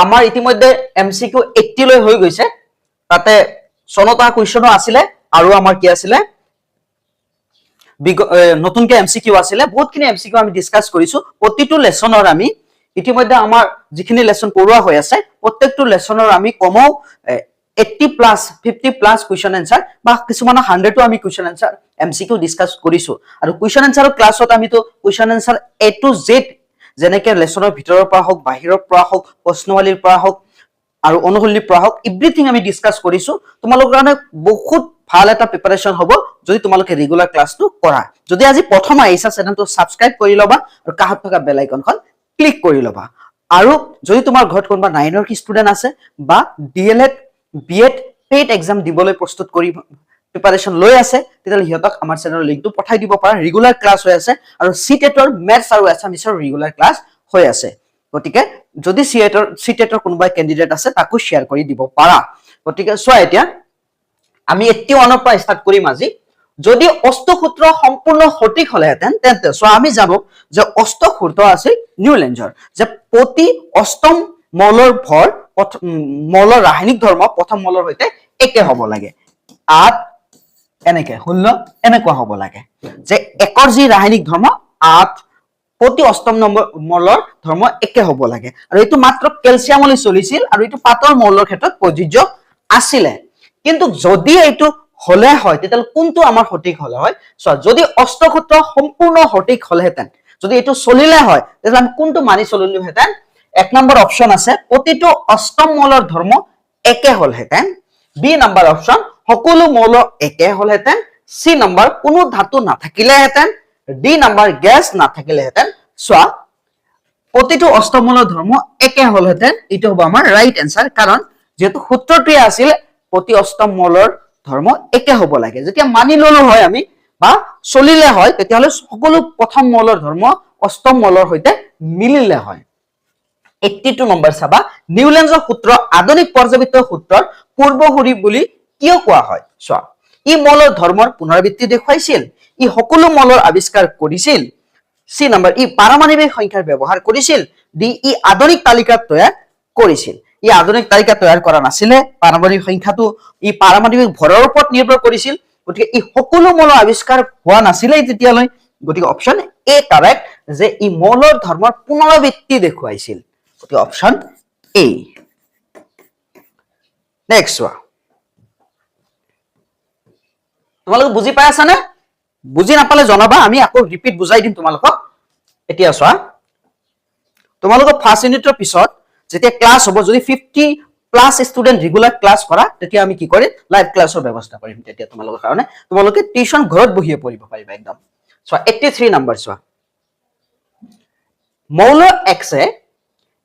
আমাৰ ইতিমধ্যে এমসিকিউ 80 লৈ হৈ গৈছে তাতে 100টা কোৱেশ্চনো আছিলে আৰু আমাৰ কি আছিলে নতুনকে এমসিকিউ আছিলে বহুতখিনি এমসিকিউ আমি ডিসকাস কৰিছো প্ৰতিটো লেসনৰ আমি ইতিমধ্যে আমাৰ যিখিনি লেসন পঢ়ুৱা হৈ আছে প্ৰত্যেকটো লেসনৰ আমি কমও 80 প্লাস 50 প্লাস কোৱেশ্চন আনসাৰ বা কিছুমান 100টো আমি কোৱেশ্চন আনসাৰ এমসিকিউ ডিসকাস কৰিছো আৰু কোৱেশ্চন আনসাৰৰ ক্লাছত আমি তো question answer A to Z যেনেকে লেসনৰ ভিতৰৰ পৰা হওক বাহিৰৰ পৰা হওক প্ৰশ্নৱালীৰ পৰা হওক আৰু অনুসূলীৰ পৰা হওক এভৰিথিং আমি ডিসকাস কৰিছো তোমালোকৰ কাৰণে বহুত ভাল এটা প্ৰিপাৰেচন হ'ব যদি তোমালোকে ৰেগুলাৰ ক্লাছটো কৰা যদি আজি প্ৰথম আহিছা চেনেলটো সাবস্ক্ৰাইব কৰি লবা আৰু কাষত থকা বেল আইকনখন ক্লিক কৰি লবা আৰু যদি তোমাৰ ঘৰত কোনবা 9ৰ কি ষ্টুডেন্ট আছে বা ডিএলএড বিএড পেড এক্সাম দিবলৈ প্ৰস্তুত কৰি প্ৰিপাৰেচন লৈ আছে তেতিয়ালে হিয়তক আমাৰ চেনেলৰ লিংকটো পঠাই দিব পাৰা ৰেগুলাৰ ক্লাছ হৈ আছে আৰু সিটেটৰ মেথছ আৰু এছামিছৰ ৰেগুলাৰ ক্লাছ হৈ আছে গতিকে যদি সিটেটৰ কোনোবা ক্যান্ডিডেট আছে তাকো শেয়াৰ কৰি দিব পাৰা গতিকে সোয়া এতিয়া আমি 81 পৰা স্টাৰ্ট কৰিম আজি যদি অষ্টসূত্ৰ সম্পূৰ্ণ সঠিক হলেহেতেন তেন্তে সোয়া আমি জানো যে অষ্টসূত্ৰ আছে নিউলেঞ্জৰ যে প্ৰতি অষ্টম মৌলৰ ভৰ মৌলৰ ৰাসায়নিক ধৰ্ম প্ৰথম মৌলৰ হৈতে একে হ'ব লাগে 8 এনেকে 16 এনেকুৱা হ'ব লাগে যে একৰ যি ৰাসায়নিক ধৰ্ম 8 প্ৰতি অষ্টম নম্বৰ মৌলৰ ধৰ্ম একে হ'ব লাগে আৰু এটো মাত্ৰ ক্যালসিয়ামলৈ চলিছিল আৰু এটো পাতৰ মৌলৰ ক্ষেত্ৰত প্ৰযোজ্য আছিল কিন্তু যদি এটো হলে হয় তেতিয়াল কোনটো আমাৰ সঠিক হলে হয় সো যদি অষ্টসূত্ৰ সম্পূৰ্ণ সঠিক হলেহেতেন যদি এটো চলিলে হয় তেতিয়াল আমি কোনটো মানি চলিলো হেতেন এক নম্বৰ অপচন আছে প্ৰতিটো অষ্টম মৌলৰ ধৰ্ম একে হলহেতেন বি নম্বৰ অপচন সকলো মৌল একে হলহেতেন সি নম্বৰ কোনো ধাতু নাথাকিলেহেতেন ডি নম্বৰ গ্যাস নাথাকিলেহেতেন সোয়া প্ৰতিটো অষ্টম মৌলৰ ধৰ্ম একে হলহেতেন এটো হ'ব আমাৰ ৰাইট আনসাৰ কাৰণ যেহেতু সূত্ৰটি আছিল প্ৰতি অষ্টম মৌলৰ ধৰ্ম একে হ'ব লাগে যেতিয়া মানি ললো হয় আমি বা চলিলে হয় তেতিয়ালে সকলো প্ৰথম মৌলৰ ধৰ্ম অষ্টম মৌলৰ হৈতে মিলিলে হয় 82 নম্বৰ চাবা নিউলেঞ্জৰ সূত্ৰ আধুনিক পৰ্যাবৃত্ত সূত্ৰৰ পূৰ্বসূৰী বুলি কিয় কোৱা হয় সোয়া ই মৌলৰ ধৰ্মৰ পুনৰাবৃত্তি দেখুৱাইছিল ই সকলো মৌলৰ আৱিষ্কাৰ কৰিছিল সি নম্বৰ ই পাৰমাণৱিক সংখ্যাৰ ব্যৱহাৰ কৰিছিল ডি ই আধুনিক তালিকা তৈয়াৰ কৰিছিল ই আধুনিক তালিকা তৈয়াৰ কৰা নাছিল পাৰমাণৱিক সংখ্যাটো ই পাৰমাণৱিক ভৰৰ ওপৰত নিৰ্ভৰ কৰিছিল গতিকে ই সকলো মৌলৰ আৱিষ্কাৰ হোৱা নাছিল তেতিয়ালৈ গতিকে অপচন এ কাৰেক্ট যে ই মৌলৰ ধৰ্মৰ পুনৰাবৃত্তি দেখুৱাইছিল গতিকে অপচন এ নেক্সট ওয়া তোমালোক বুজি পাই আছা নে বুজি নাপালে জনাবা আমি আকৌ ৰিপিট বুজাই দিম তোমালোকক এতিয়া সোয়া তোমালোক ফাৰ্স্ট ইউনিটৰ পিছত যেতিয়া ক্লাস হ'ব যদি 50 প্লাস ষ্টুডেন্ট ৰেগুলাৰ ক্লাস কৰা তেতিয়া আমি কি কৰিম লাইভ ক্লাছৰ ব্যৱস্থা কৰিম তেতিয়া তোমালোকৰ কাৰণে তোমালোকে টিউশন ঘৰত বহিয়ে পঢ়িব পাৰিবা একদম সোয়া 83 নম্বৰ সোয়া মৌল X এ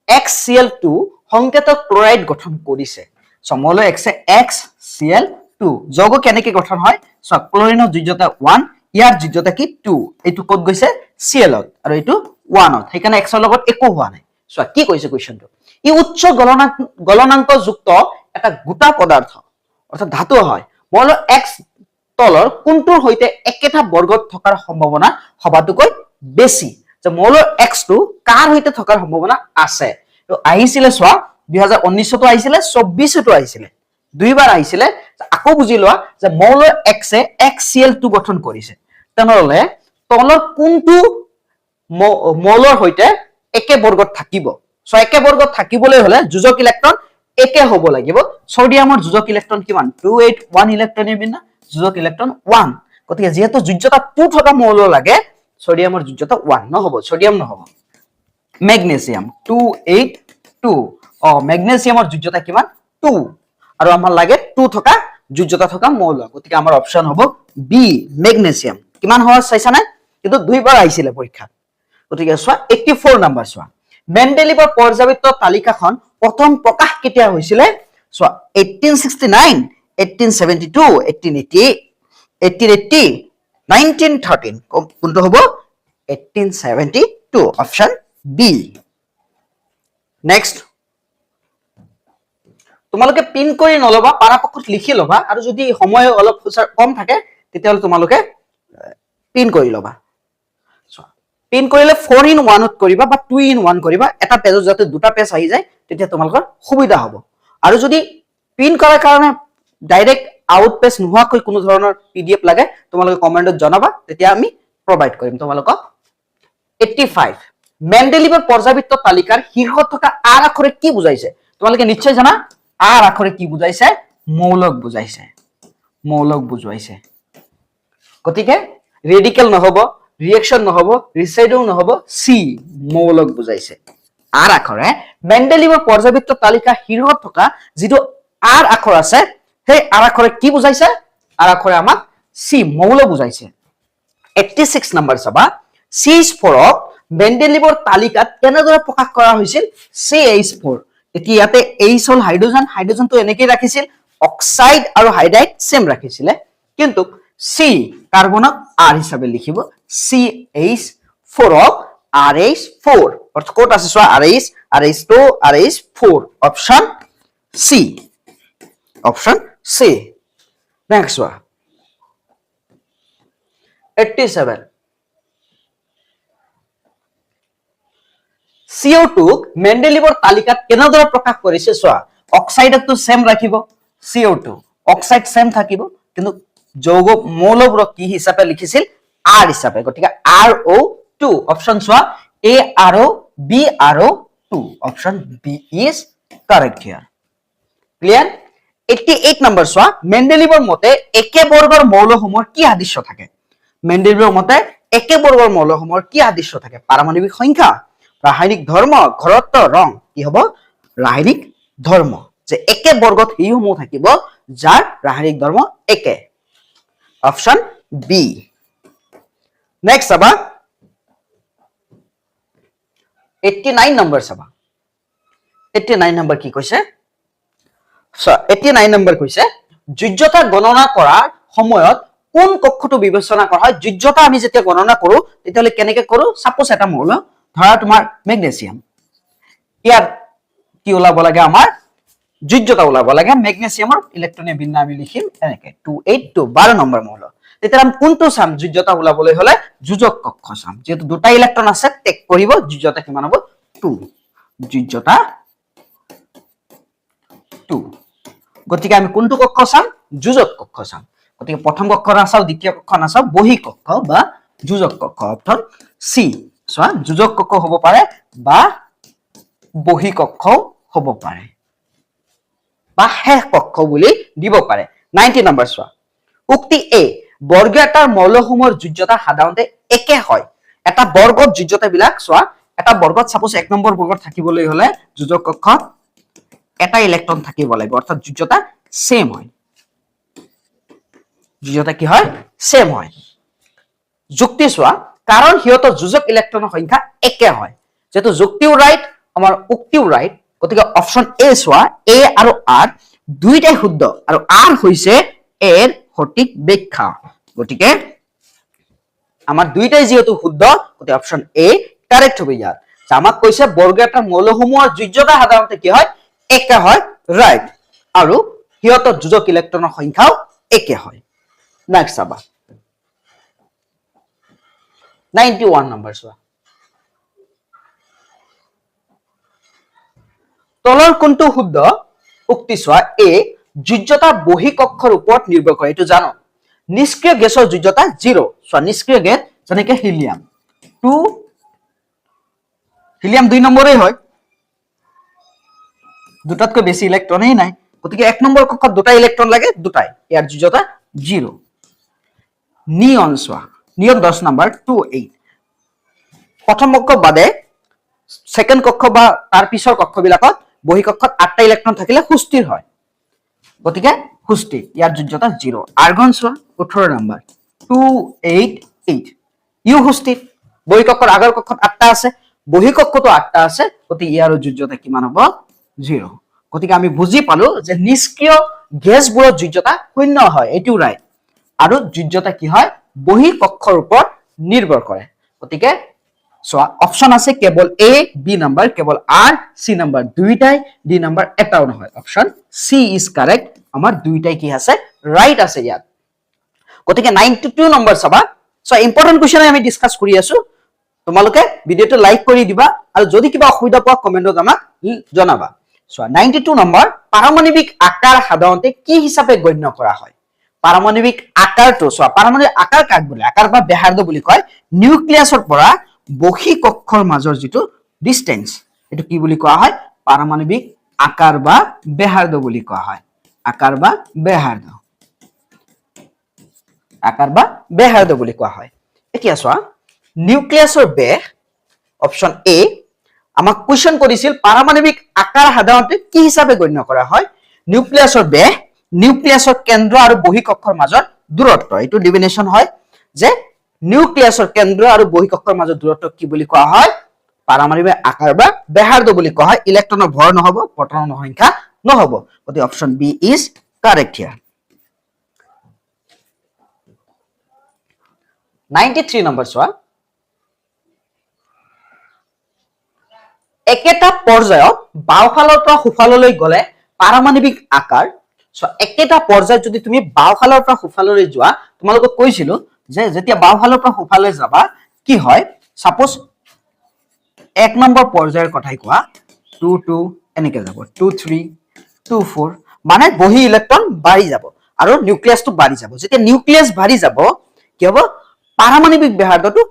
XCl2 সংকেতক ক্লোৰাইড গঠন কৰিছে সো মৌল X এ XCl2 যৌগ কেনেকে গঠন হয় সো ক্লোৰিনৰ যোজ্যতা 1 ইয়াৰ যোজ্যতা কি 2 এটো কত গৈছে Cl আৰু এটো 1 ত সেইকাৰণে X ৰ লগত একো হোৱা নাই সো কি কৈছে কোৱেশ্চনটো ই উচ্চ গলনাঙ্ক যুক্ত এটা গোটা পদাৰ্থ অৰ্থাৎ ধাতু হয় মৌল X তলৰ কোনটোৰ হৈতে একেটা বৰ্গত থকাৰ সম্ভাৱনা সবাতোকৈ বেছি যে মৌল X টো কাৰ হৈতে থকাৰ সম্ভাৱনা আছে তো আহিছিলে সোয়া 2019 তো আহিছিলে 24 তো আহিছিলে দুইবাৰ আহিছিলে আকৌ বুজি লোৱা যে মৌল X এ XCl2 গঠন কৰিছে তেনেহলে তলৰ কোনটো মৌলৰ হৈতে একে বৰ্গত থাকিব সো একে বৰ্গত থাকিবলৈ হলে যোজক ইলেক্ট্ৰন একে হ'ব লাগিব সোডিয়ামৰ যোজক ইলেক্ট্ৰন কিমান 281 ইলেক্ট্ৰন বিনা যোজক ইলেক্ট্ৰন 1 গতিকে যেহেতু যোজ্যতা 2 থকা মৌল লাগে সোডিয়ামৰ যোজ্যতা 1 নহব সোডিয়াম নহব ম্যাগনেসিয়াম 282 ম্যাগনেসিয়ামৰ যোজ্যতা কিমান 2 আৰু আমাৰ লাগে 2 থকা যোজ্যতা থকা মৌল গতিকে আমাৰ অপচন হ'ব বি ম্যাগনেসিয়াম কিমান হয় চাইছা না কিন্তু দুইবাৰ আহিছিলে পৰীক্ষা গতিকে সোয়া 84 নম্বৰ সোয়া মেন্ডেলিভৰ পৰ্যাবৃত্ত তালিকাখন প্ৰথম প্ৰকাশ কেতিয়া হৈছিল সোয়া 1869 1872 1880 1880 1913 কোনটো হ'ব 1872 অপচন বি নেক্সট তোমালোকে পিন কৰি নলবা পাৰাপক্ষত লিখি লবা আৰু যদি সময় অলপ কম থাকে তেতিয়ালে তোমালোকে পিন কৰি লবা পিন কৰিলে 4 in 1 ত কৰিবা বা 2 in 1 কৰিবা এটা পেজত যাতে দুটা পেজ আহি যায় তেতিয়া তোমালোকৰ সুবিধা হ'ব আৰু যদি প্ৰিন্ট কৰাৰ কাৰণে ডাইৰেক্ট আউট পেজ নোহোৱাকৈ কোনো ধৰণৰ PDF লাগে তোমালোকে কমেন্টত জনাবা তেতিয়া আমি প্ৰভাইড কৰিম তোমালোকক 85 মেন্ডেলিভৰ পৰ্যাবৃত্ত তালিকাৰ শীৰ্ষত থকা আৰ আখৰে কি বুজাইছে তোমালোকে নিশ্চয় জানা আৰ আখৰে কি বুজাইছে মৌলক বুজাইছে মৌলক বুজাইছে গতিকে ৰেডিকেল নহব ৰিএকচন নহব ৰিসাইডো নহব সি মৌলক বুজাইছে আৰ আখৰে মেন্ডেলিভৰ পৰ্যাবৃত্ত তালিকাৰ শীৰ্ষত থকা যিটো আৰ আখৰ আছে সেই আৰ আখৰে কি বুজাইছে আৰ আখৰে আমাক সি মৌল বুজাইছে 86 নম্বৰ চাবা CH4 মেন্ডেলিভৰ তালিকাত কেনেদৰে প্ৰকাশ কৰা হৈছিল CH4 এতিয়া ইয়াতে H হল হাইড্ৰোজেন হাইড্ৰোজেনটো এনেকৈ ৰাখিছিল অক্সাইড আৰু হাইড্ৰাইড সেম ৰাখিছিলে কিন্তু C কাৰ্বনক R হিচাপে লিখিব CH4 ক RH4 অর্থাৎ কোট আছে সোয়া RH RH2 RH4 option C next ওয়া 87 CO2 মেন্ডেলিভৰ তালিকাত কেনেদৰে প্ৰকাশ কৰিছে সোয়া অক্সাইডটো সেম ৰাখিব CO2 অক্সাইড সেম থাকিব কিন্তু যৌগ মৌলবোৰ কি হিচাপে লিখিছিল R হিচাপে গতিকে RO2 অপশন সোয়া ARO2 option B is correct here clear 88 number সোয়া মেন্ডেলিভৰ মতে একে বৰ্গৰ মৌলসমূহৰ কি আদৃশ্য থাকে মেন্ডেলিভৰ মতে একে বৰ্গৰ মৌলসমূহৰ কি আদৃশ্য থাকে পাৰমাণবিক সংখ্যা ৰাসায়নিক ধৰ্ম ঘনত্ব ৰং কি হ'ব ৰাসায়নিক ধৰ্ম যে একে বৰ্গত হিসমূহ থাকিব যাৰ ৰাসায়নিক ধৰ্ম একে অপশন বি নেক্সট চাবা 89 নম্বৰ চাবা 89 নম্বৰ কি কৈছে 89 নম্বৰ কৈছে যোগ্যতা গণনা কৰাৰ সময়ত কোন কক্ষটো বিবেচনা কৰা হয় যোগ্যতা আমি যেতিয়া গণনা কৰো তেতিয়ালে কেনেকৈ কৰো সাপোজ এটা মৌল ধৰা তোমাৰ মেগনেছিয়াম ইয়াত কি ওলাব লাগে আমাৰ যোগ্যতা ওলাব লাগে মেগনেছিয়ামৰ ইলেক্ট্ৰনীয় বিন্যাস আমি লিখিম এনেকৈ 282 12 নম্বৰ মৌল তেতিয়া আমি কোনটো চাম যোগ্যতা ওলাবলৈ হলে যোজক কক্ষ চাম যেহেতু দুটা ইলেক্ট্ৰন আছে টেক কৰিব যোগ্যতা কিমান হ'ব 2 যোগ্যতা 2 গতিকে আমি কোনটো কক্ষ চাম যোজক কক্ষ চাম গতিকে প্ৰথম কক্ষ নাচাও দ্বিতীয় কক্ষ নাচাও বহি কক্ষ বা যোজক কক্ষ অপশন সি সোয়া যোজক কক্ষ হ'ব পাৰে বা বহি কক্ষ হ'ব পাৰে বা শেষ কক্ষ বুলি দিব পাৰে 90 নম্বৰ সোয়া উক্তি এ বৰ্গ এটাৰ মৌলসমূহৰ যোগ্যতা সাধাৰণতে একে হয় এটা বৰ্গত যোগ্যতা বিলাক সোয়া এটা বৰ্গত সাপোজ 1 নম্বৰ বৰ্গত থাকিবলৈ হলে যোজক কক্ষত এটা ইলেক্ট্ৰন থাকিব লাগিব অৰ্থাৎ যোগ্যতা সেম হয় যোগ্যতা কি হয় সেম হয় যুক্তি সোয়া কাৰণ হিয়তৰ যোজক ইলেক্ট্ৰনৰ সংখ্যা একে হয় যেটো যুক্তিও ৰাইট আমাৰ উক্তিও ৰাইট গতিকে অপশন এ সোয়া এ আৰু আৰ দুইটাই শুদ্ধ আৰু আৰ হৈছে এৰ সঠিক ব্যাখ্যা গতিকে আমাৰ দুইটাই যেহেতু শুদ্ধ গতিকে অপশন এ কাৰেক্ট হবে ইয়াত আমাক কৈছে বৰ্গ এটাৰ মৌলসমূহৰ যোগ্যতা সাধাৰণতে কি হয় একে হয় ৰাইট আৰু হিয়তৰ যোজক ইলেক্ট্ৰনৰ সংখ্যাও একে হয় নেক্সট চাবা 91 নম্বৰ সোয়া তলৰ কোনটো শুদ্ধ উক্তি সোয়া এ যোগ্যতা বহি কক্ষৰ ওপৰত নিৰ্ভৰ কৰে এটো জানো নিষ্ক্ৰিয় গেছৰ যোগ্যতা 0 সোয়া নিষ্ক্ৰিয় গেছ যেনেকৈ হিলিয়াম 2 হিলিয়াম 2 নম্বৰে হয় দুটাতকৈ বেছি ইলেক্ট্ৰনেই নাই গতিকে 1 নম্বৰ কক্ষত দুটা ইলেক্ট্ৰন লাগে দুটাই ইয়াৰ যোগ্যতা 0 নিয়ন সোয়া নিয়ন 10 নম্বৰ 28 প্ৰথম কক্ষ বাদে সেকেন্ড কক্ষ বা তাৰ পিছৰ কক্ষ বিলাকত বহি কক্ষত 8টা ইলেক্ট্ৰন থাকিলে সুস্থিৰ হয় গতিকে সুস্থিৰ ইয়াৰ যোগ্যতা 0 আৰ্গন সোয়া 18 নম্বৰ 288 ইউ সুস্থিৰ বহি কক্ষৰ আগৰ কক্ষত 8টা আছে বহি কক্ষতো 8টা আছে গতিকে ইয়াৰ যোগ্যতা কিমান হ'ব 0 গতিকে আমি বুজি পালো যে নিষ্ক্ৰিয় গেছবোৰৰ যোগ্যতা শূন্য হয় এটো ৰাইট আৰু যোগ্যতা কি হয় বহি কক্ষৰ ওপৰত নিৰ্ভৰ কৰে গতিকে সোয়া অপশন আছে কেৱল এ বি নম্বৰ কেৱল আৰ সি নম্বৰ দুইটাই ডি নম্বৰ এটাও নহয় অপশন সি ইজ কাৰেক্ট আমাৰ দুইটাই কি আছে ৰাইট আছে ইয়াত গতিকে 92 নম্বৰ চাবা সো ইম্পৰ্টেন্ট কোৱেশ্চন আমি ডিসকাস কৰি আছো তোমালোকে ভিডিওটো লাইক কৰি দিবা আৰু যদি কিবা অসুবিধা পোৱা কমেন্টত আমাক জনাবা চোৱা 92 নম্বৰ পাৰমাণৱিক আকাৰ সাধাৰণতে কি হিচাপে গণ্য কৰা হয় পাৰমাণৱিক আকাৰটো চোৱা পাৰমাণৱিক আকাৰ কাক বোলে আকাৰ বা ব্যাসাৰ্ধ বুলি কয় নিউক্লিয়াছৰ পৰা বহি কক্ষৰ মাজৰ যিটো ডিসটেন্স এটো কি বুলি কোৱা হয় পাৰমাণৱিক আকাৰ বা ব্যাসাৰ্ধ বুলি কোৱা হয় আকাৰ বা ব্যাসাৰ্ধ বুলি কোৱা হয় এতিয়া চোৱা নিউক্লিয়াছৰ বেগ অপচন এ আমাক কোৱেশ্চন কৰিছিল পাৰমাণৱিক আকাৰ সাধাৰণতে কি হিচাপে গণ্য কৰা হয় নিউক্লিয়াছৰ বেগ নিউক্লিয়াছৰ কেন্দ্ৰ আৰু বহিঃকক্ষৰ মাজৰ দূৰত্ব এটো ডিফিনেশন হয় যে নিউক্লিয়াছৰ কেন্দ্ৰ আৰু বহিঃকক্ষৰ মাজৰ দূৰত্ব কি বুলি কোৱা হয় পাৰমাণৱিক আকাৰ বা ব্যাসাৰ্ধ বুলি কোৱা হয় ইলেক্ট্ৰনৰ ভৰ নহব প্ৰটনৰ সংখ্যা নহব গতি option B is correct here 93 number চোৱা একেটা পৰ্যায়ত বাওফালৰ পৰা সোফাললৈ গলে পাৰমাণৱিক আকাৰ সো একেটা পৰ্যায়ত যদি তুমি বাওফালৰ পৰা সোফাললৈ যোৱা তোমালোকক কৈছিলো যে যেতিয়া বাওফালৰ পৰা সোফাললৈ যাবা কি হয় সাপোজ এক নম্বৰ পৰ্যায়ৰ কথাই কোৱা 2 2 এনেকে যাব 2 3 2 4 মানে বহি ইলেক্ট্ৰন বাঢ়ি যাব আৰু নিউক্লিয়াছটো বাঢ়ি যাব যেতিয়া নিউক্লিয়াছ বাঢ়ি যাব কি হ'ব পাৰমাণৱিক ব্যাসাৰ্ধটো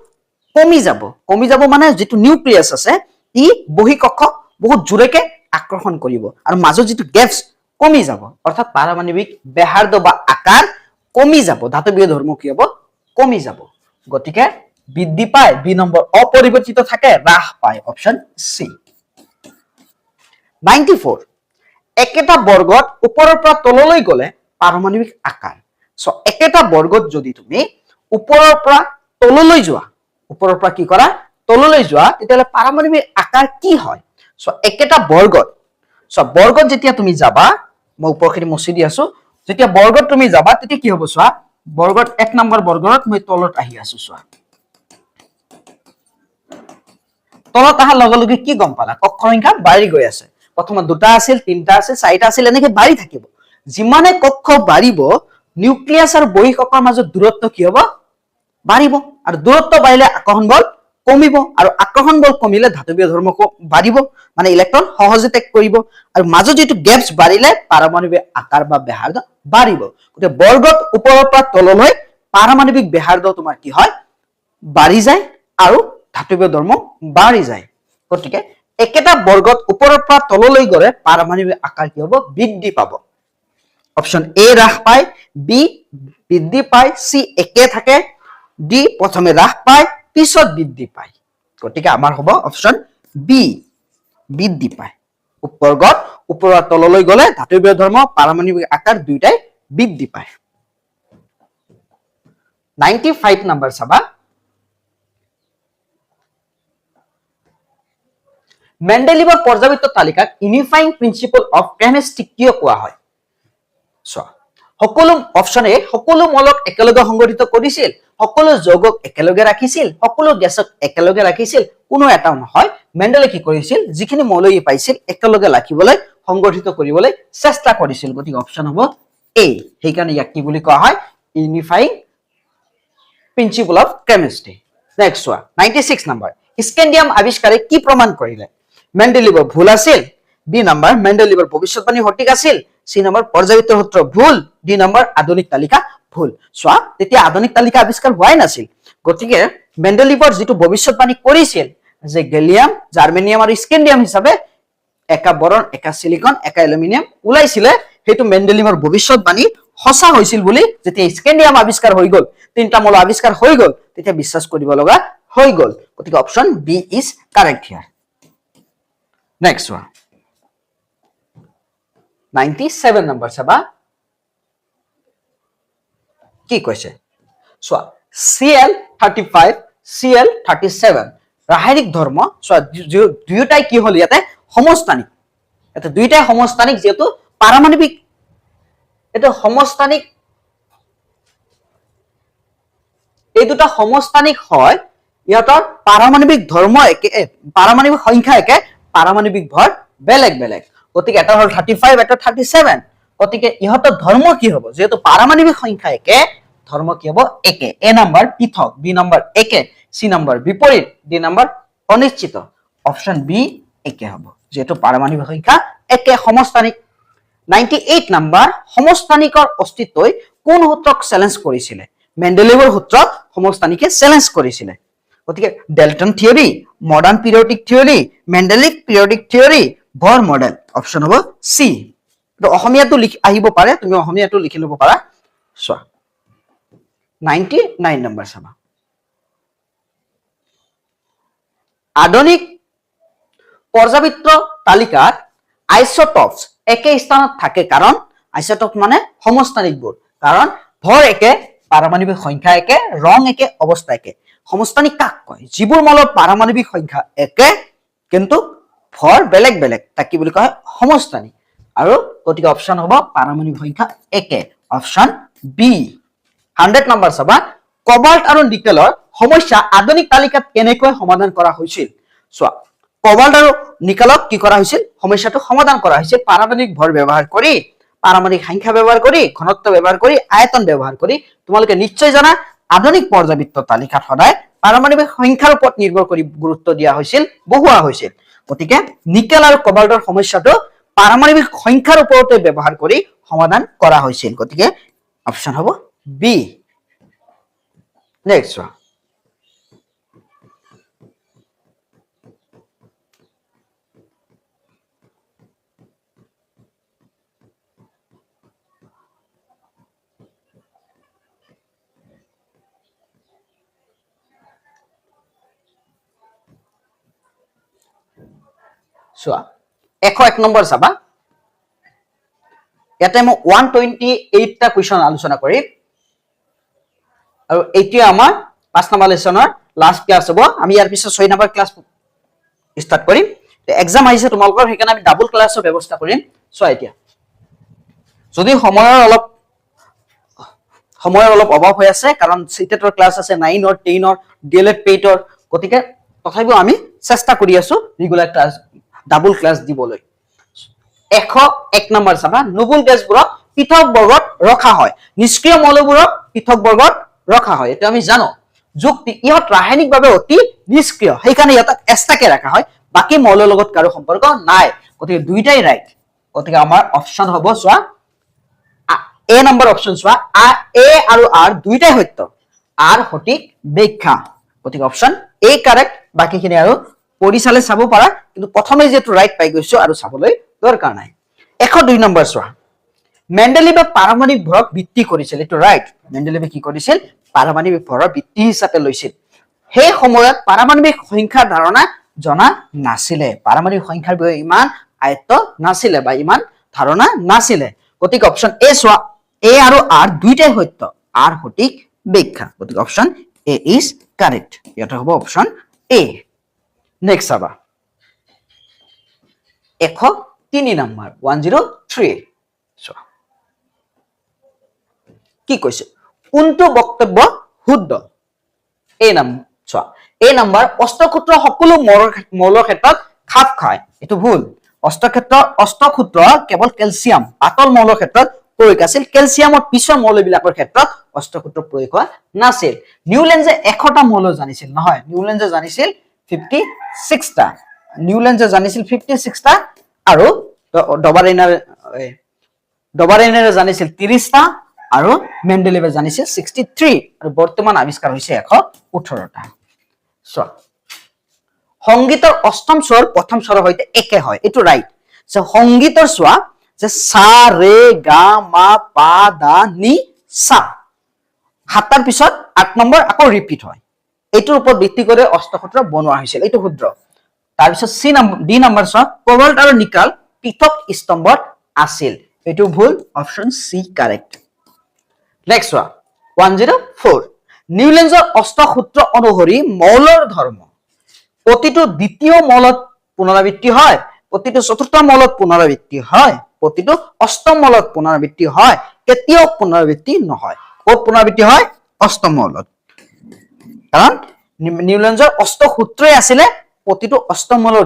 কমি যাব মানে যেটো নিউক্লিয়াছ আছে ই বহি কক্ষ বহুত জোৰেকে আকৰ্ষণ কৰিব আৰু মাজৰ যেটো গেপছ কমি যাব অৰ্থাৎ পাৰমাণৱিক ব্যাসাৰ্ধ বা আকাৰ কমি যাব ধাতৱীয় ধৰ্ম কি হ'ব কমি যাব গতিকে বৃদ্ধি পায় বি নম্বৰ অপৰিৱৰ্তিত থাকে হ্ৰাস পায় অপচন সি 94 একেটা বৰ্গত ওপৰৰ পৰা তললৈ গলে পাৰমাণৱিক আকাৰ সো একেটা বৰ্গত যদি তুমি ওপৰৰ পৰা তললৈ যোৱা ওপৰৰ পৰা কি কৰা তললৈ যোৱা তেতিয়ালে পাৰমাণৱিক আকাৰ কি হয় সো একেটা বৰ্গত সো বৰ্গত যেতিয়া তুমি যাবা মই উপৰখিনি মুছি দি আছো যেতিয়া বৰ্গত তুমি যাবা তেতিয়া কি হ'ব চোৱা বৰ্গত এক নম্বৰ বৰ্গত মই তলত আহি আছো চোৱা তলত আহাৰ লগে লগে কি গম পালা কক্ষৰ সংখ্যা বাঢ়ি গৈ আছে প্ৰথমে দুটা আছিল তিনটা আছিল চাৰিটা আছিল এনেকে বাঢ়ি থাকিব যিমানে কক্ষ বাঢ়িব নিউক্লিয়াছ আৰু বহিঃকক্ষৰ মাজৰ দূৰত্ব কি হ'ব বাঢ়িব আৰু দূৰত্ব বাঢ়িলে আকৰ্ষণ বল কমিব আৰু আকৰ্ষণ বল কমিলে ধাতৱীয় ধৰ্ম বাঢ়িব মানে ইলেক্ট্ৰন সহজে টেক কৰিব আৰু মাজৰ যেটো গেপছ বাঢ়িলে পাৰমাণৱিক আকাৰ বা ব্যাসাৰ্ধ বাঢ়িব গতে বৰ্গত ওপৰৰ পৰা তললৈ পাৰমাণৱিক ব্যাসাৰ্ধ তোমাৰ কি হয় বাঢ়ি যায় আৰু ধাতৱীয় ধৰ্ম বাঢ়ি যায় গতিকে একেটা বৰ্গত ওপৰৰ পৰা তললৈ গলে পাৰমাণৱিক আকাৰ কি হ'ব বৃদ্ধি পাব অপচন এ হ্ৰাস পায় বি বৃদ্ধি পায় সি একে থাকে ডি প্ৰথমে হ্ৰাস পায় পিছত বৃদ্ধি পায় গতিকে আমাৰ হ'ব অপচন বি বৃদ্ধি পায় বৰ্গত ওপৰৰ তললৈ গলে ধাতৱীয় ধৰ্ম পাৰমাণৱিক আকাৰ দুইটাই বৃদ্ধি পায় 95 নম্বৰ চাবা মেন্ডেলিভৰ পৰ্যাবৃত্ত তালিকাক ইউনিফাইং প্ৰিন্সিপল অফ কেমিষ্ট্ৰি কিয় কোৱা হয় চোৱা সকলো অপচন এ সকলো মলক একেলগে সংগঠিত কৰিছিল সকলো যৌগক একেলগে ৰাখিছিল সকলো গেছক একেলগে ৰাখিছিল কোনো এটাও নহয় মেন্ডেলে কি কৰিছিল যিখিনি মৌলই পাইছিল একেলগে ৰাখিবলৈ সংগঠিত কৰিবলৈ চেষ্টা কৰিছিল গতিকে অপচন হ'ব এ হেইকাৰণে ইয়াক কি বুলি কোৱা হয় unifying principle of chemistry next চোৱা 96 নম্বৰ স্কেন্ডিয়াম আৱিষ্কাৰে কি প্ৰমাণ কৰিলে মেন্ডেলিভৰ ভুল আছিল বি নম্বৰ মেন্ডেলিভৰ ভৱিষ্যৎবাণী সঠিক আছিল সি নম্বৰ পৰ্যাবৃত্ত সূত্ৰ ভুল ডি নম্বৰ আধুনিক তালিকা ভুল চোৱা তেতিয়া আধুনিক তালিকা আৱিষ্কাৰ হোৱাই নাছিল গতিকে মেন্ডেলিভৰ যেটো ভৱিষ্যৎবাণী কৰিছিল যে গেলিয়াম জাৰ্মেনিয়াম আৰু স্কেন্ডিয়াম হিচাপে একা বৰণ একা সিলিকন একা এলুমিনিয়াম ওলাইছিলে হেতু মেন্ডেলিভৰ ভৱিষ্যৎবাণী সঁচা হৈছিল বুলি যেতিয়া স্কেন্ডিয়াম আৱিষ্কাৰ হৈ গল তিনটা মৌল আৱিষ্কাৰ হৈ গল তেতিয়া বিশ্বাস কৰিব লগা হৈ গল গতিকে option B is correct here next one 97 number চাবা কি কৈছে চোৱা Cl35 Cl37 ৰাসায়নিক ধৰ্ম চোৱা দুয়োটাই কি হল ইয়াতে সমস্থানিক এটা দুইটাই সমস্থানিক যেহেতু পাৰমাণৱিক এটা সমস্থানিক এই দুটা সমস্থানিক হয় ইয়াতৰ পাৰমাণৱিক ধৰ্ম একে পাৰমাণৱিক সংখ্যা একে পাৰমাণৱিক ভৰ বেলেগ বেলেগ গতিকে এটা হল 35 এটা 37 গতিকে ইহতৰ ধৰ্ম কি হ'ব যেহেতু পাৰমাণৱিক সংখ্যা একে ধৰ্ম কি হ'ব একে এ নম্বৰ পৃথক বি নম্বৰ একে সি নম্বৰ বিপৰীত ডি নম্বৰ অনিশ্চিত অপচন বি একে হ'ব যেহেতু পাৰমাণৱিক সংখ্যা একে সমস্থানিক 98 নম্বৰ সমস্থানিকৰ অস্তিত্বই কোন সূত্ৰক চ্যালেঞ্জ কৰিছিলে মেন্ডেলিভৰ সূত্ৰক সমস্থানিকে চ্যালেঞ্জ কৰিছিলে গতিকে Dalton theory modern periodic theory Mendeleev periodic theory bore model option হ'ব সি তো অসমীয়াটো আহিব পাৰে তুমি অসমীয়াটো লিখি ল'ব পাৰা চোৱা 99 নম্বৰ চাবা আধুনিক পৰ্যাবৃত্ত তালিকাত আইসোটপস একে স্থানত থাকে কাৰণ আইসোটপ মানে সমস্থানিকবোৰ কাৰণ ভৰ একে পাৰমাণৱিক সংখ্যা একে ৰং একে অৱস্থা একে সমস্থানিক কাক কয় যিবোৰ মলৰ পাৰমাণৱিক সংখ্যা একে কিন্তু ভৰ বেলেগ বেলেগ তাক কি বুলি কয় সমস্থানিক আৰু গতিকে অপচন হ'ব পাৰমাণৱিক সংখ্যা একে অপচন বি 100 নম্বৰ চাবা কোবাল্ট আৰু নিকেলৰ সমস্যা আধুনিক তালিকাত কেনেকৈ সমাধান কৰা হৈছিল চোৱা কোবাল্ট আৰু নিকেলক কি কৰা হৈছিল সমস্যাটো সমাধান কৰা হৈছিল পাৰমাণৱিক ভৰ ব্যৱহাৰ কৰি পাৰমাণৱিক সংখ্যা ব্যৱহাৰ কৰি ঘনত্ব ব্যৱহাৰ কৰি আয়তন ব্যৱহাৰ কৰি তোমালোকে নিশ্চয় জানা আধুনিক পৰ্যাবৃত্ত তালিকাত সদায় পাৰমাণৱিক সংখ্যাৰ ওপৰত নিৰ্ভৰ কৰি গুৰুত্ব দিয়া হৈছিল বহুৱা হৈছিল গতিকে নিকেল আৰু কোবাল্টৰ সমস্যাটো পাৰমাণৱিক সংখ্যাৰ ওপৰতে ব্যৱহাৰ কৰি সমাধান কৰা হৈছিল গতিকে অপচন হ'ব বি নেক্সট চোৱা 101 নম্বৰ চাবা ইয়াতে মই 128 টা কোৱেশ্চন আলোচনা কৰিম আৰু এতিয়া আমাৰ 5 নম্বৰ লেসনৰ লাষ্ট ক্লাস হ'ব আমি ইয়াৰ পিছত 6 নম্বৰ ক্লাস ষ্টাৰ্ট কৰিম এক্সাম আহিছে তোমালোকৰ সেইকাৰণে আমি ডাবল ক্লাসৰ ব্যৱস্থা কৰিম চোৱা এতিয়া যদি সময়ৰ অলপ অভাৱ হৈ আছে কাৰণ সিটেটৰ ক্লাস আছে 9 অৰ 10 অৰ ডিএলএড পেটৰ গতিকে তথাপিও আমি চেষ্টা কৰি আছো ৰেগুলাৰ ক্লাস ডাবল ক্লাস দিবলৈ 101 নম্বৰ চাবা নোবল গেছবোৰক পৃথক বৰ্গত ৰখা হয় নিষ্ক্ৰিয় মৌলবোৰক পৃথক বৰ্গত ৰখা হয় এটা আমি জানো যুক্তি ইহত ৰাসায়নিকভাৱে অতি নিষ্ক্ৰিয় সেইকাৰণে ইয়াত এক্সট্ৰাকে ৰাখা হয় বাকি মৌলৰ লগত কাৰো সম্পৰ্ক নাই গতিকে দুইটাই ৰাইট গতিকে আমাৰ অপচন হ'ব চোৱা এ নম্বৰ অপচন চোৱা এ আৰু আৰ দুইটাই সত্য আৰ সঠিক ব্যাখ্যা গতিকে অপচন এ কাৰেক্ট বাকিখিনি আৰু পৰিচালে চাব পাৰা কিন্তু প্ৰথমে যেটো ৰাইট পাই গৈছো আৰু চাবলৈ দৰকাৰ নাই 102 নম্বৰ চোৱা মেন্ডেলিভে পাৰমাণৱিক ভৰক ভিত্তি কৰিছিল এটো ৰাইট মেন্ডেলিভে কি কৰিছিল পাৰমাণৱিক ভৰৰ ভিত্তি হিচাপে লৈছিল সেই সময়ত পাৰমাণৱিক সংখ্যাৰ ধাৰণা জনা নাছিলে পাৰমাণৱিক সংখ্যাৰ বিষয়ে ইমান আয়ত্ত নাছিলে বা ইমান ধাৰণা নাছিলে গতিকে অপচন এ চোৱা এ আৰু আৰ দুইটাই সত্য আৰ সঠিক ব্যাখ্যা গতিকে অপচন এ ইজ কাৰেক্ট এটা হ'ব অপচন এ নেক্সট চাবা 103 নম্বৰ 103 চোৱা কি কৈছে কোনটো বক্তব্য শুদ্ধ এই নাম চোৱা এই নম্বৰ অষ্টসূত্ৰ সকলো মৌলৰ ক্ষেত্ৰত খাপ খায় এটো ভুল অষ্টসূত্ৰ কেৱল ক্যালসিয়াম পাতল মৌলৰ ক্ষেত্ৰত প্ৰয়োগ আছিল ক্যালসিয়ামৰ পিছৰ মৌলবিলাকৰ ক্ষেত্ৰত অষ্টসূত্ৰ প্ৰয়োগ হোৱা নাছিল নিউল্যান্ডে 100 টা মৌল জানিছিল নহয় নিউল্যান্ডে জানিছিল 56 টা নিউল্যান্ডে জানিছিল 56 টা আৰু ডবাৰেইনাৰে জানিছিল 30 টা আৰু মেন্ডেলিভে জানিছিল 63 আৰু বৰ্তমান আৱিষ্কাৰ হৈছে 118 টা সো সংগীতৰ অষ্টম স্বৰ প্ৰথম স্বৰৰ সৈতে একে হয় এটো ৰাইট সো সংগীতৰ সোৱা যে সা ৰে গা মা পা দা নি সা হাতৰ পিছত 8 নম্বৰ আকৌ ৰিপিট হয় এটোৰ ওপৰত ভিত্তি কৰি অষ্টসূত্ৰ বনোৱা হৈছিল এটো শুদ্ধ তাৰ পিছত সি নম্বৰ ডি নম্বৰ সোৱা কোবাল্ট আৰু নিকেল পৃথক স্তম্ভত আছিল এটো ভুল অপচন সি কাৰেক্ট নেক্সট সোৱা 104 নিউল্যান্ডৰ অষ্টসূত্ৰ অনুসৰি মৌলৰ ধৰ্ম প্ৰতিটো দ্বিতীয় মৌলত পুনৰাবৃত্তি হয় প্ৰতিটো চতুৰ্থ মৌলত পুনৰাবৃত্তি হয় প্ৰতিটো অষ্টম মৌলত পুনৰাবৃত্তি হয় কেতিয়াও পুনৰাবৃত্তি নহয় ক'ত পুনৰাবৃত্তি হয় অষ্টম মৌলত কাৰণ নিউল্যান্ডৰ অষ্টসূত্ৰই আছিল প্ৰতিটো অষ্টম মৌলৰ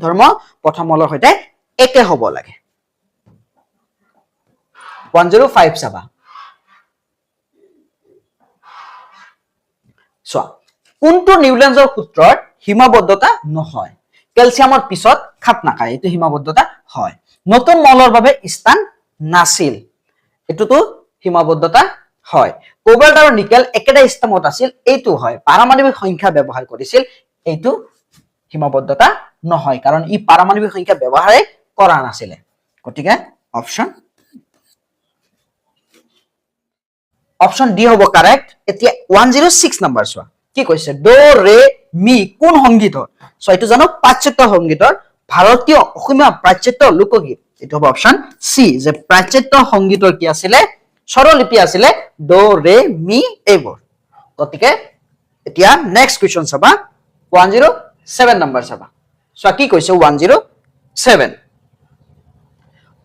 ধৰ্ম প্ৰথম মৌলৰ সৈতে একে হ'ব লাগে 105 চাবা কোনটো নিউল্যান্ডৰ সূত্ৰৰ সীমাবদ্ধতা নহয় কেলছিয়ামৰ পিছত খাপ নাখায়, এইটো সীমাবদ্ধতা হয়। নতুন মৌলৰ বাবে স্থান নাছিল, এইটোতো সীমাবদ্ধতা হয়। কোবাল্ট আৰু নিকেল একেটা স্তম্ভত আছিল, এইটো হয়। পাৰমাণৱিক সংখ্যা ব্যৱহাৰ কৰিছিল, এইটো সীমাবদ্ধতা নহয়, কাৰণ ই পাৰমাণৱিক সংখ্যা ব্যৱহাৰে কৰা নাছিলে। গতিকে অপশন ডি হ'ব কাৰেক্ট। এতিয়া 106 নম্বৰ চোৱা কি কৈছে, ডো ৰে মি কোন সংগীতৰ, সো এইটো জানো পাশ্চাত্য সংগীতৰ ভাৰতীয় অসমীয়া প্ৰাচ্যত্য লোকগীত, এইটো হ'ব অপশন সি, যে প্ৰাচ্যত্য সংগীতৰ কি আছিলে, স্বৰলিপি আছিলে ডো ৰে মি এইবোৰ। গতিকে এতিয়া নেক্সট কুৱেশ্যন চাবা 107 নম্বৰ চাবা, চোৱা কি কৈছে 107।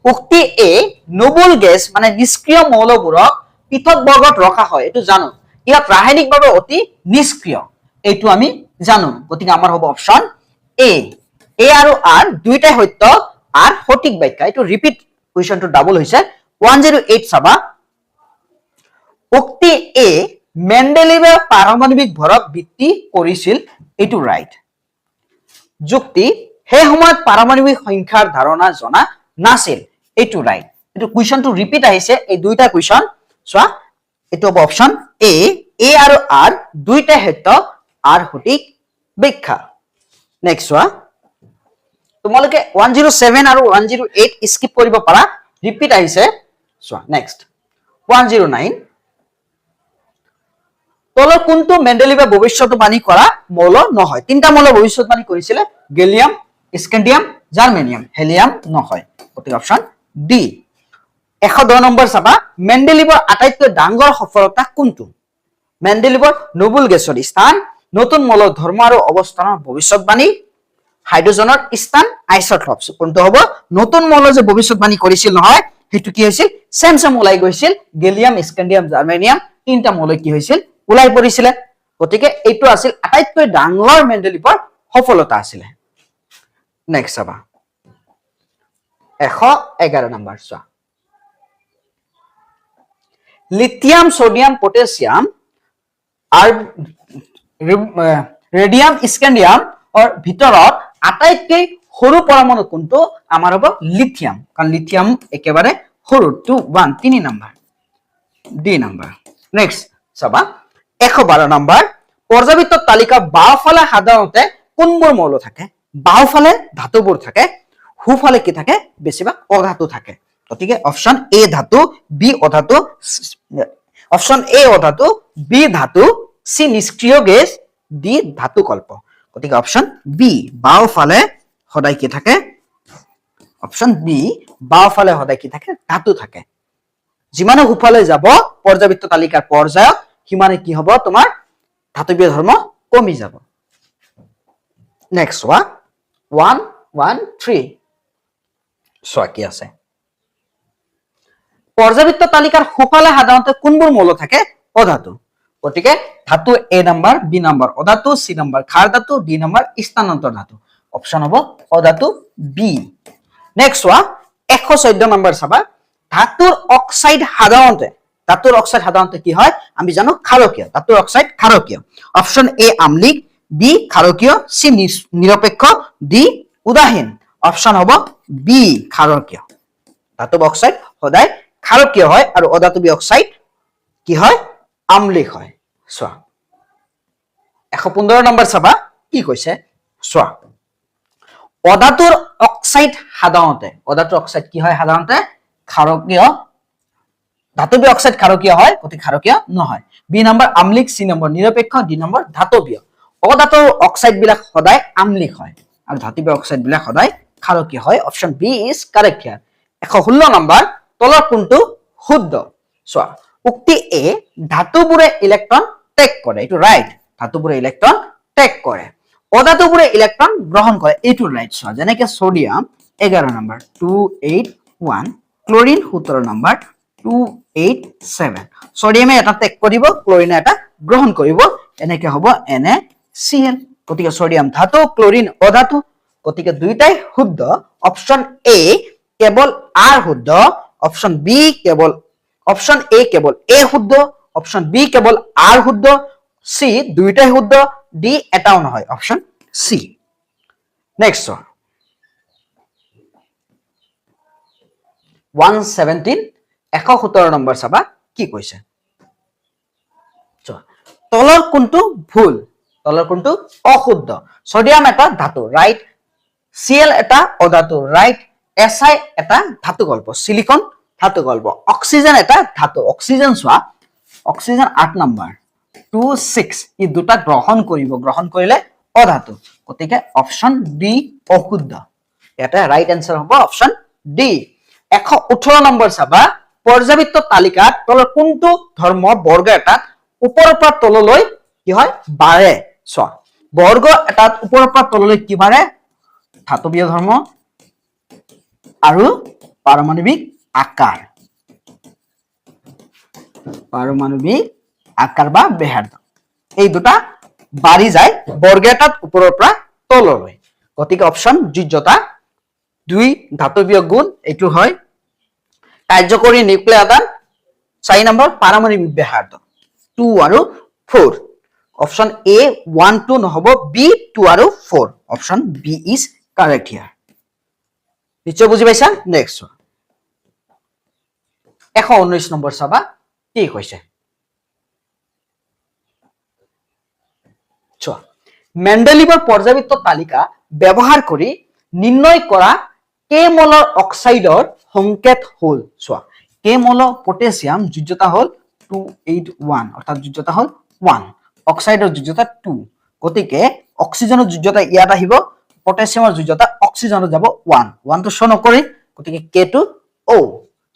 উক্তি এ নোবল গেছ মানে নিষ্ক্ৰিয় মৌলবোৰক পৃথক বৰ্গত ৰখা হয়, এইটো জানো। ইয়াত ৰাসায়নিকভাৱে অতি নিষ্ক্ৰিয়, এইটো আমি জানো। গতিকে আমাৰ হ'ব অপশন এ। এ আৰু আৰ দুইটাই সত্য, আৰ সঠিক ব্যাখ্যা। এইটো ৰিপিট কুৱেশ্যনটো ডাবল হৈছে। 108 চাবা, উক্তি এ মেণ্ডেলিভে পাৰমাণৱিক ভৰক ভিত্তি কৰিছিল, এইটো ৰাইট। যুক্তি সেই সময়ত পাৰমাণৱিক সংখ্যাৰ ধাৰণা জনা নাছিল, এইটো ৰাইট। এইটো কুৱেশ্যনটো ৰিপিট আহিছে, এই দুইটা কুৱেশ্যন চোৱা, এইটো হ'ব অপশন এ। এ আৰু আৰ দুইটাই সত্য, আৰ সঠিক ব্যাখ্যা। নেক্সট চোৱা, তোমালোকে 107 আৰু 108 স্কিপ কৰিব পাৰা, ৰিপিট আহিছে। চোৱা নেক্সট 109, তলৰ কোনটো মেণ্ডেলিভে ভৱিষ্যৎবাণী কৰা মৌল নহয়। তিনিটা মৌল ভৱিষ্যৎবাণী কৰিছিলে, গেলিয়াম, স্কেন্ডিয়াম, জাৰ্মেনিয়াম, হেলিয়াম নহয়। গতিকে অপশন ডি। 110 নম্বৰ চাবা, মেণ্ডেলিভৰ আটাইতকৈ ডাঙৰ সফলতা কোনটো। মেণ্ডেলিভৰ নোবল গেছৰ স্থান, নতুন মৌলৰ ধৰ্ম আৰু অৱস্থানৰ ভৱিষ্যৎবাণী, হাইড্ৰজেনৰ স্থান, আইচটপছ। কোনটো হ'ব, নতুন মৌলৰ যে ভৱিষ্যৎবাণী কৰিছিল নহয়, সেইটো কি হৈছিল, চেম ওলাই গৈছিল। গেলিয়াম, স্কেন্ডিয়াম, জাৰ্মেনিয়াম তিনিটা মৌল কি হৈছিল, ওলাই পৰিছিলে। গতিকে এইটো আছিল আটাইতকৈ ডাঙৰ মেণ্ডেলিভৰ সফলতা আছিলে। নেক্সট চাবা 111 নম্বৰ চোৱা, লিথিয়াম, সোডিয়াম, পটাছিয়াম আৰু ৰেডিয়াম, স্কেন্ডিয়ামৰ ভিতৰত আটাইতকৈ সৰু পৰমাণু কোনটো, আমাৰ হ'ব লিথিয়াম, কাৰণ লিথিয়াম একেবাৰে সৰু। 3 নম্বৰ, ডি নম্বৰ। নেক্সট চাবা 112 নম্বৰ, পৰ্যাবৃত্ত তালিকা বাওঁফালে সাধাৰণতে কোনবোৰ মৌল থাকে। বাওঁফালে ধাতুবোৰ থাকে, সোঁফালে কি থাকে, বেছিভাগ অধাতু থাকে। গতিকে অপশন এ ধাতু, বি অধাতু, অপশন এ অধাতু, বি ধাতু, সি নিষ্ক্ৰিয় গেছ, ডি ধাতু কল্প। গতিকে অপশন বি বাওঁফালে সদায় কি থাকে, অপশন বি বাওঁফালে সদায় কি থাকে, ধাতু থাকে। যিমানে সোঁফালে যাব পৰ্যাবৃত্ত তালিকাৰ পৰ্যায়ত, সিমানে কি হ'ব, তোমাৰ ধাতৱীয় ধৰ্ম কমি যাব। নেক্সট চোৱা 113, চোৱা কি আছে, পৰ্যাবৃত্ত তালিকাৰ সোঁফালে সাধাৰণতে কোনবোৰ মৌল থাকে, অধাতু। গতিকে ধাতু এ নম্বৰ, বি নম্বৰ অধাতু, সি নম্বৰ ক্ষাৰ ধাতু, ডি নম্বৰ স্থানান্তৰ ধাতু। অপশন হ'ব অধাতু বি। নেক্সট চোৱা 114 নম্বৰ চাবা, ধাতুৰ অক্সাইড সাধাৰণতে কি হয়, আমি জানো ক্ষাৰকীয়। ধাতুৰ অক্সাইড ক্ষাৰকীয়। অপশন এ আম্লিক, বি ক্ষাৰকীয়, সি নিৰপেক্ষ, ডি উদাসীন। অপশন হ'ব বি ক্ষাৰকীয়। ধাতব অক্সাইড সদায় ক্ষাৰকীয় হয় আৰু অধাতৱী অক্সাইড কি হয়, আম্লিক হয়। চোৱা 115 নম্বৰ চাবা কি কৈছে, চোৱা অধাতুৰ অক্সাইড কি হয়, সাধাৰণতে ক্ষাৰকীয়। ধাতৱী অক্সাইড ক্ষাৰকীয় হয়, গতিকে ক্ষাৰকীয় নহয়। বি নম্বৰ আম্লিক, সি নম্বৰ নিৰপেক্ষ, ডি নম্বৰ ধাতৱীয়। অধাতুৰ অক্সাইড বিলাক সদায় আম্লিক হয় আৰু ধাতৱী অক্সাইড বিলাক সদায় ক্ষাৰকীয় হয়। Option B is correct here. 116 number, তলৰ কোনটো শুদ্ধ। চোৱা উক্তি এ ধাতুবোৰে ইলেক্ট্ৰন ত্যাগ কৰে, এইটো ৰাইট। ধাতুবোৰে ইলেক্ট্ৰন ত্যাগ কৰে, অধাতুবোৰে ইলেক্ট্ৰন গ্ৰহণ কৰে, এইটো ৰাইট। চোৱা যেনেকে সোডিয়াম 11 নম্বৰ 281, ক্লোৰিন 17 নম্বৰ 287। সোডিয়ামে এটা ত্যাগ কৰিব, ক্লোৰিনে এটা গ্ৰহণ কৰিব, এনেকে হ'ব NaCl। গতিকে সোডিয়াম ধাতু, ক্লোৰিন অধাতু, গতিকে দুইটাই শুদ্ধ। অপশন এ কেৱল আৰ শুদ্ধ, অপশন বি কেৱল, অপশন এ কেৱল এ শুদ্ধ, অপশন বি কেৱল আৰ শুদ্ধ, সি দুইটাই শুদ্ধ, ডি এটাও নহয়, অপশন সি। নেক্সট 117 117 নম্বৰ চাবা কি কৈছে তলৰ কোনটো ভুল তলৰ কোনটো অশুদ্ধ সোডিয়াম এটা ধাতু ৰাইট Cl এটা অধাতু ৰাইট Si এটা ধাতু গল্প সিলিকন ধাতু গল্প অক্সিজেন এটা ধাতু অক্সিজেন সোৱা অক্সিজেন 8 নম্বৰ 26 ই দুটা গ্ৰহণ কৰিলে অধাতু গতিকে অপচন ডি অশুদ্ধ এটা ৰাইট আনসাৰ হ'ব অপচন ডি 118 নম্বৰ চাবা পৰ্যাবৃত্ত তালিকাত তলৰ কোনটো ধৰ্ম বৰ্গ এটা ওপৰৰ পৰা তললৈ কি হয় বাঢ়ে চোৱা বৰ্গ এটা ওপৰৰ পৰা তললৈ কি বাঢ়ে ধাতৱীয় ধৰ্ম আৰু পাৰমাণৱিক আকাৰ বা ব্যাসাৰ্ধ এই দুটা বাঢ়ি যায় বৰ্গ এটাত ওপৰৰ পৰা তললৈ গতিকে অপচন যোগ্যতা 2 ধাতৱীয় গুণ এইটো হয় কাৰ্যকৰী নিউক্লিয়াৰ আদান 4 নম্বৰ পাৰমাণৱিক ব্যাসাৰ্ধ 2 আৰু 4 অপচন A 1 2 নহব B 2 আৰু 4 option B is correct here নিশ্চয় বুজি পাইছা নেক্সট 119 নম্বৰ চাবা কি কৈছে চোৱা মেন্ডেলিভৰ পৰ্যাবৃত্ত তালিকা ব্যৱহাৰ কৰি নিৰ্ণয় কৰা কে মলৰ অক্সাইডৰ সংকেত হল চোৱা কে মল পটাছিয়াম যোজ্যতা হল 281 অৰ্থাৎ যোজ্যতা হল 1 অক্সাইডৰ যোজ্যতা 2 গতিকে অক্সিজেনৰ যোজ্যতা ইয়াত আহিব পটাছিয়ামৰ যোজ্যতা অক্সিজেনত যাব 1 তো শো নকৰি গতিকে K2O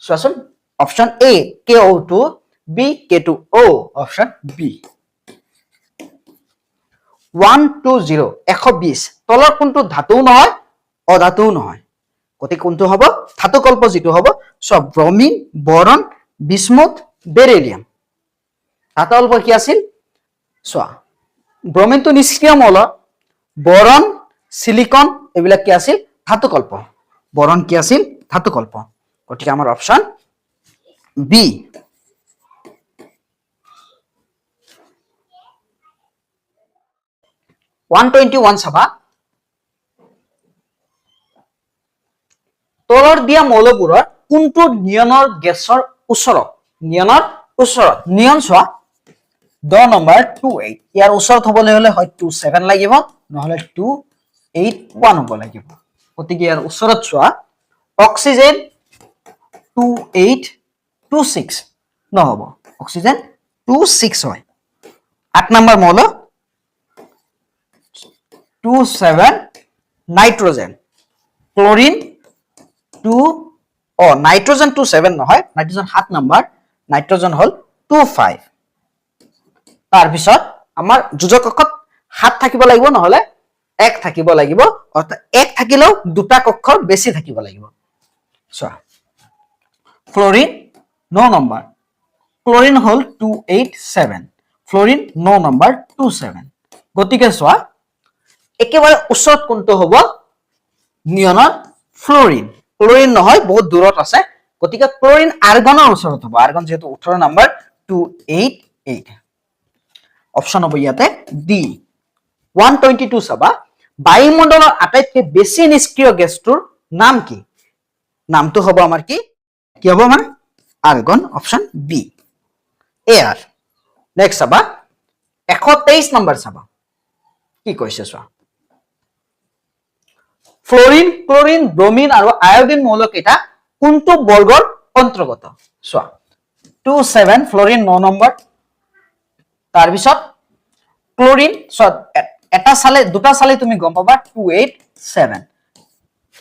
চোৱাচোন option A KO2 B K2O option B 120 120 তলৰ কোনটো ধাতু নহয় অধাতু নহয় গতিকে কোনটো হ'ব ধাতু কল্প যেটো হ'ব সব ব্ৰমিন বৰন বিস্মুথ বেৰিলিয়াম ধাতু কল্প কি আছিল চোৱা ব্ৰমিনটো নিষ্ক্ৰিয় মৌল বৰন সিলিকন এবিলাক কি আছিল ধাতু কল্প বৰন কি আছিল ধাতু কল্প গতিকে আমাৰ অপচন বি ওৱান চাবা তলৰ দিয়া মৌলবোৰৰ কোনটো নিয়নৰ গেছৰ ওচৰত নিয়ন চোৱা 10 নম্বৰ 28 ইয়াৰ ওচৰত হ'বলৈ হলে হয় 27 লাগিব নহলে 281 হ'ব লাগিব গতিকে ইয়াৰ ওচৰত চোৱা অক্সিজেন 2826 নহব অক্সিজেন 26 হয় 8 নম্বৰ মৌল 27 নাইট্ৰজেন ক্লোৰিন 2 নাইট্ৰজেন 27 নহয় নাইট্ৰজেন 7 নম্বৰ নাইট্ৰজেন হল 25 তাৰ পিছত আমাৰ যোজক কক্ষত 7 থাকিব লাগিব নহলে 1 থাকিব লাগিব অৰ্থাৎ 1 থাকিলেও দুটা কক্ষৰ বেছি থাকিব লাগিব চোৱা ফ্লোৰিন 9 নম্বৰ ক্লোৰিন হল 287 ফ্লোৰিন 9 নম্বৰ 27 গতিকে চোৱা একেবাৰে ওচৰত কোনটো হ'ব নিয়নৰ ফ্লোৰিন ক্লোৰিন নহয় বহুত দূৰত আছে গতিকে ক্লোৰিন আৰ্গনৰ ওচৰত হ'ব আৰ্গন যেহেতু 18 নম্বৰ 288 অপচন হ'ব ইয়াতে ডি 122 চাবা বায়ুমণ্ডলৰ আটাইতকৈ বেছি নিষ্ক্ৰিয় গেছটোৰ নাম কি নামটো হ'ব আমাৰ কি হ'ব আমাৰ argon option B here next চাবা 123 নম্বৰ চাবা কি কৈছে চোৱা ফ্লোৰিন ক্লোৰিন ব্ৰোমিন আৰু আয়োডিন মৌলকেইটা কোনটো বৰ্গৰ অন্তৰ্গত চোৱা 27 ফ্লোৰিন 9 নম্বৰ তাৰ পিছত ক্লোৰিন এটা চালে দুটা চালে তুমি গম পাবা 287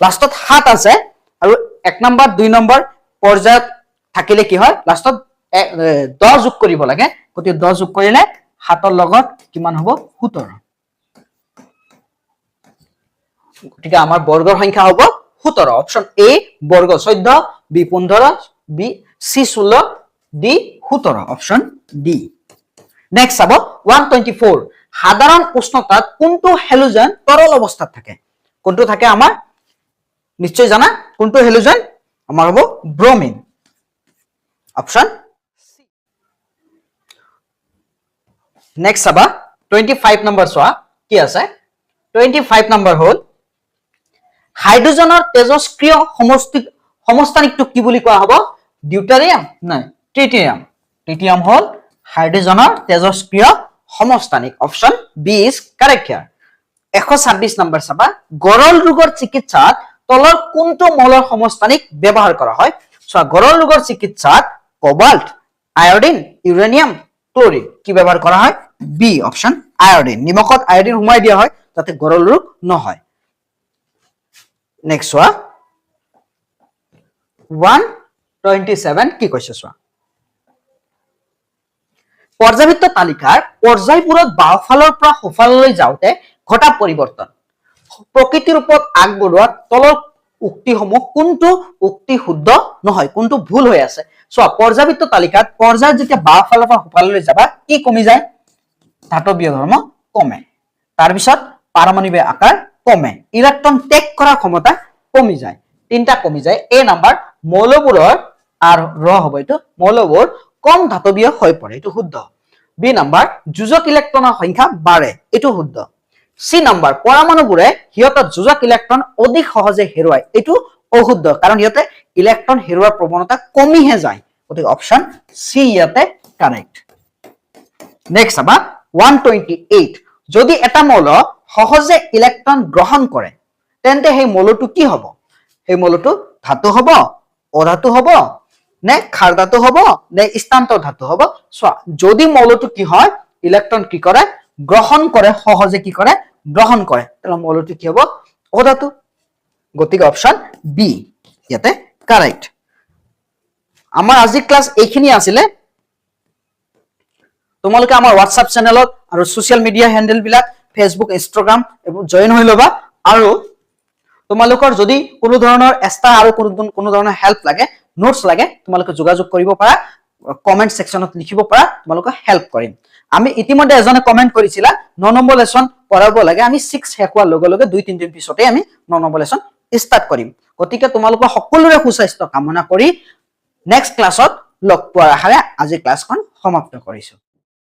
লাষ্টত 7 আছে আৰু 1 নম্বৰ 2 নম্বৰ পৰ্যায়ত থাকিলে কি হয় লাষ্টত 10 যোগ কৰিব লাগে গতিকে 10 যোগ কৰিলে 7 ৰ লগত কিমান হ'ব 17 গতিকে আমাৰ বৰ্গৰ সংখ্যা হ'ব 17 অপচন এ বৰ্গ 14 বি 15 বি সি 16 ডি 17 অপচন ডি নেক্সট চাব 124 সাধাৰণ উষ্ণতাত কোনটো হেলোজেন তৰল অৱস্থাত থাকে কোনটো থাকে আমাৰ নিশ্চয় জানা কোনটো হেলোজেন আমাৰ হ'ব ব্ৰোমিন অপচন সি নেক্সট চাবা 25 নম্বৰ চোৱা কি আছে 25 নম্বৰ হল হাইড্ৰোজেনৰ তেজস্ক্ৰিয় সমস্থানিকটোক কি বুলি কোৱা হ'ব ডিউটাৰিয়াম নাই ট্ৰিটিয়াম ট্ৰিটিয়াম হ'ল হাইড্ৰোজেনৰ তেজস্ক্ৰিয় সমস্থানিক option B is correct here 126 number চাবা গৰল ৰোগৰ চিকিৎসাত তলৰ কোনটো মৌলৰ সমস্থানিক ব্যৱহাৰ কৰা হয় চোৱা গৰল ৰোগৰ চিকিৎসাত কোবাল্ট আয়োডিন ইউৰেনিয়াম ক্লোৰিন কি ব্যৱহাৰ কৰা হয় বি অপচন আয়োডিন নিমখত আয়োডিন হুমাই দিয়া হয় যাতে গৰল ৰোগ নহয় নেক্সট চোৱা 127 কি কৈছে চোৱা পৰ্যাবৃত্ত তালিকাৰ পৰ্যায়বোৰত বাওঁফালৰ পৰা সোঁফাললৈ যাওঁতে ঘটা পৰিৱৰ্তন প্ৰকৃতিৰ ওপৰত আগবঢ়োৱা তলৰ উক্তিসমূহ কোনটো উক্তি শুদ্ধ নহয় কোনটো ভুল হৈ আছে চোৱা পৰ্যাবৃত্ত তালিকাত পৰ্যায়ত যেতিয়া বাওঁফালৰ পৰা সোঁফাললৈ যাবা কি কমি যায় ধাতৱীয় ধৰ্ম কমে তাৰ পিছত পাৰমাণৱিক আকাৰ কমে ইলেক্ট্ৰন ত্যাগ কৰাৰ ক্ষমতা কমি যায় তিনটা কমি যায় এ নাম্বাৰ মৌলবোৰৰ আৰু ৰ হ'ব এইটো মৌলবোৰ কম ধাতৱীয় হৈ পৰে এইটো শুদ্ধ বি নাম্বাৰ যোজক ইলেক্ট্ৰনৰ সংখ্যা বাঢ়ে এইটো শুদ্ধ সি নাম্বাৰ পৰমাণুবোৰে হিয়তৰ যোজক ইলেক্ট্ৰন অধিক সহজে হেৰুৱায় এইটো অশুদ্ধ কাৰণ হিয়তে ইলেক্ট্ৰন হেৰুৱাৰ প্ৰৱণতা কমিহে যায় গতিকে অপচন সি ইয়াতে কাৰেক্ট নেক্সট আবা 128 যদি এটা মৌল সহজে ইলেক্ট্ৰন গ্ৰহণ কৰে তেন্তে সেই মৌলটো কি হ'ব সেই মৌলটো ধাতু হ'ব অধাতু হ'ব নে ক্ষাৰ ধাতু হ'ব নে স্থানান্তৰ ধাতু হ'ব চোৱা যদি মৌলটো কি হয় ইলেক্ট্ৰন কি কৰে গ্ৰহণ কৰে সহজে কি কৰে গ্ৰহণ কৰে তাহলে মৌলটো কি হ'ব অধাতু গতিকে অপচন বি ইয়াতে কাৰেক্ট আমাৰ আজি ক্লাস এইখিনি আছিলে তোমালোকে আমাৰ WhatsApp চেনেলত আৰু সোশ্যাল মিডিয়া হ্যান্ডেল বিলাক ফেসবুক ইনষ্টাগ্ৰাম জয়েন হৈ লবা আৰু তোমালোকৰ যদি কোনো ধৰণৰ এক্সট্ৰা আৰু কোনো ধৰণৰ হেল্প লাগে নোটস লাগে তোমালোকে যোগাযোগ কৰিব পাৰা কমেন্ট সেকশনত লিখিব পাৰা তোমালোকক হেল্প কৰিম আমি ইতিমধ্যে এজনে কমেন্ট কৰিছিলা 9 নম্বৰ লেসন পঢ়াব লাগে আমি 6 শেকোৱাৰ লগে লগে 2-3 দিন পিছতে আমি 9 নম্বৰ লেসন স্টাৰ্ট কৰিম গতিকে তোমালোকৰ সকলোৰে সুস্বাস্থ্য কামনা কৰি নেক্সট ক্লাছত লগ পোৱাৰ আশাৰে আজি ক্লাসখন সমাপ্ত কৰিছো